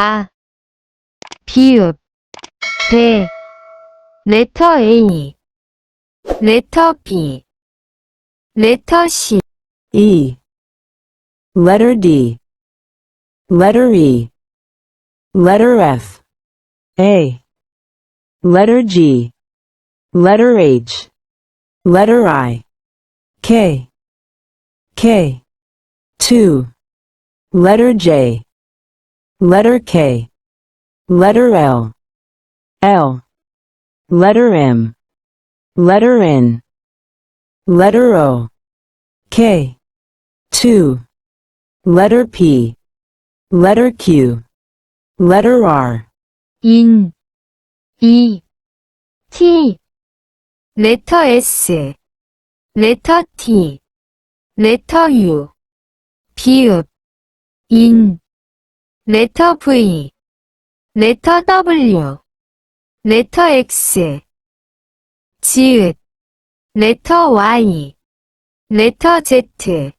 아, 비읍, 배, 레터 A, 레터 B, 레터 C, E, letter D, letter E, letter F, A, letter G, letter H, letter I, K, K, 2, letter J, letter K, letter L, L, letter M, letter N, letter O, K, 2, letter P, letter Q, letter R, 인, E, T, 레터 S, 레터 T, 레터 U, 비읍, 인, 레터 V, 레터 W, 레터 X, 지읒, 레터 Y, 레터 Z,